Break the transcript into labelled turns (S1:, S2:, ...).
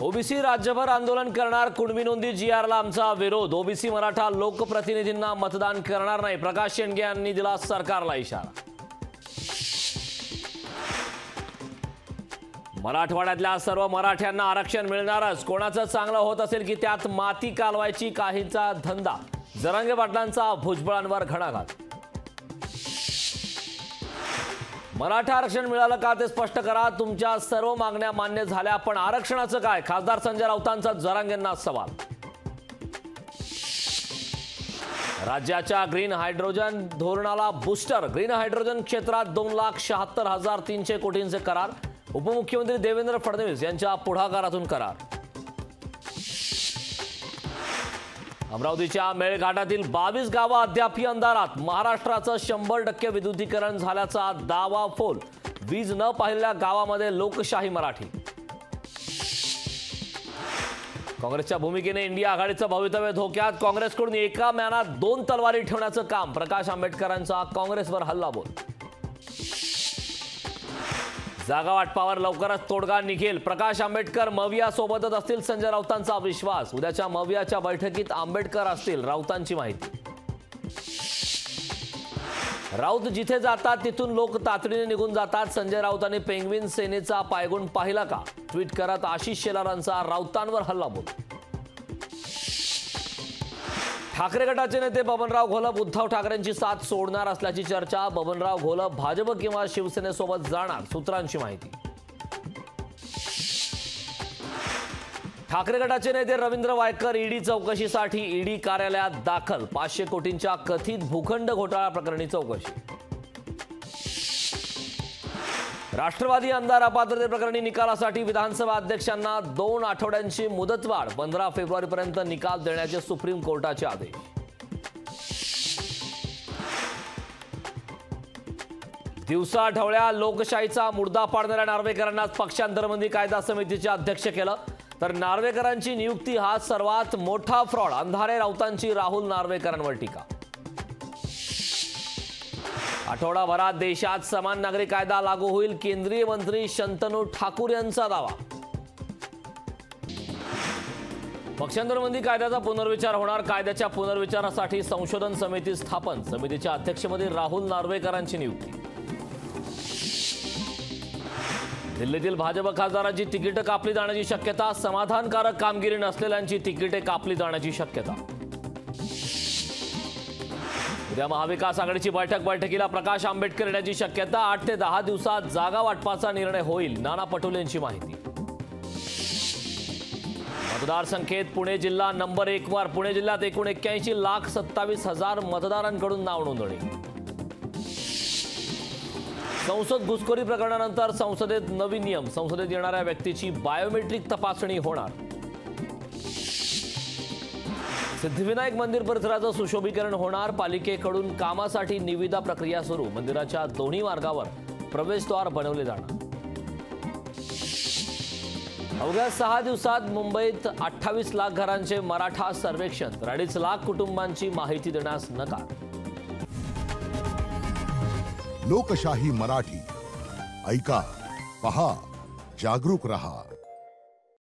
S1: OBC राज्यभर आंदोलन करणार, कुणबी नोंदी जीआरला आमचा विरोध। ओबीसी मराठा लोकप्रतिनिधींना मतदान करणार नाही, प्रकाश शेंडगे यांनी दिला सरकारला इशारा। मराठवाड्यातल्या सर्व मराठ्यांना आरक्षण मिळणारच, कोणाचं चांगलं होत असेल की त्यात माती कालवायची काहींचा धंदा। जरांगे पाटलांचा भुजबळांवर घणाघात। मराठा आरक्षण मिळालं का ते स्पष्ट करा, तुमच्या सर्व मागण्या मान्य झाल्या पण आरक्षणाचं काय? खासदार संजय राऊतांचा जरांगेंना सवाल। राज्याच्या ग्रीन हायड्रोजन धोरणाला बूस्टर, ग्रीन हायड्रोजन क्षेत्रात 2,76,300 कोटींचे करार। उपमुख्यमंत्री देवेंद्र फडणवीस यांच्या पुढाकारातून करार। अमरावतीच्या मेळघाटातील 22 गावं अद्यापही अंधारात, महाराष्ट्राचं 100% विद्युतीकरण झाल्याचा दावा फोल। वीज न पाहिलेल्या गावामध्ये लोकशाही मराठी। काँग्रेसच्या भूमिकेने इंडिया आघाडीचं भवितव्य धोक्यात, काँग्रेसकडून एका म्यानात 2 तलवारी ठेवण्याचं काम। प्रकाश आंबेडकरांचा काँग्रेसवर हल्लाबोल। जागा वाटपावर लवकरच तोडगा निघेल, प्रकाश आंबेडकर मविया सोबतच असतील, संजय राऊतांचा विश्वास। उद्याच्या मवियाच्या बैठकीत आंबेडकर असतील, राऊतांची माहिती। राऊत जिथे जातात तिथून लोक तातडीने निघून जातात, संजय राऊतांनी पेंग्विन सेनेचा पायगुण पाहिला का? ट्विट करत आशिष शेलारांचा राऊतांवर हल्लाबोल। ठाकरे गटाचे नेते बबनराव घोलप उद्धव ठाकरेंची साथ सोडणार असल्याची चर्चा। बबनराव घोलप भाजप किंवा शिवसेनेसोबत जाणार, सूत्रांची माहिती। ठाकरे गटाचे नेते रवींद्र वायकर ईडी चौकशीसाठी ईडी कार्यालयात दाखल, 500 कोटींच्या कथित भूखंड घोटाळा प्रकरणी चौकशी। राष्ट्रवादी आमदार अपात्रतेप्रकरणी निकालासाठी विधानसभा अध्यक्षांना 2 आठवड्यांची मुदतवाढ, 15 फेब्रुवारीपर्यंत निकाल देण्याचे सुप्रीम कोर्टाचे आदेश। दिवसा ढवळ्या लोकशाहीचा मुर्दा पाडणाऱ्या नार्वेकरांनाच पक्षांतरबंदी कायदा समितीचे अध्यक्ष केलं, तर नार्वेकरांची नियुक्ती हा सर्वात मोठा फ्रॉड। अंधारे राऊतांची राहुल नार्वेकरांवर टीका। आठवडाभरात देशात समान नागरी कायदा लागू होईल, केंद्रीय मंत्री शंतनू ठाकूर यांचा दावा। पक्षांतरबंदी कायद्याचा पुनर्विचार होणार, कायद्याच्या पुनर्विचारासाठी संशोधन समिती स्थापन। समितीच्या अध्यक्षपदी राहुल नार्वेकरांची नियुक्ती। दिल्लीतील भाजप खासदारांची तिकीट कापली जाण्याची शक्यता, समाधानकारक कामगिरी नसलेल्यांची तिकीटे कापली जाण्याची शक्यता। उद्या महाविकास आघाडीची बैठकीला प्रकाश आंबेडकर येण्याची शक्यता। 8 ते 10 दिवसात जागा वाटपाचा निर्णय होईल, नाना पटोले यांची माहिती। मतदारसंख्येत पुणे जिल्हा नंबर 1 वर, पुणे जिल्ह्यात एकूण 81,27,000 मतदारांकडून नाव नोंदणी। संसद घुसखोरी प्रकरणानंतर संसदेत नवीन नियम, संसदेत येणाऱ्या व्यक्तीची बायोमेट्रिक तपासणी होणार। सिद्धिविनायक मंदिर परिसराचं सुशोभीकरण होणार, पालिकेकडून कामासाठी निविदा प्रक्रिया सुरू। मंदिराच्या दोन्ही मार्गावर प्रवेशद्वार बनवले जाणार। अवघ्या 6 दिवसात मुंबईत 28 लाख घरांचे मराठा सर्वेक्षण, 2.5 लाख कुटुंबांची माहिती देण्यास नकार।
S2: लोकशाही मराठी ऐका, पहा, जागरूक रहा।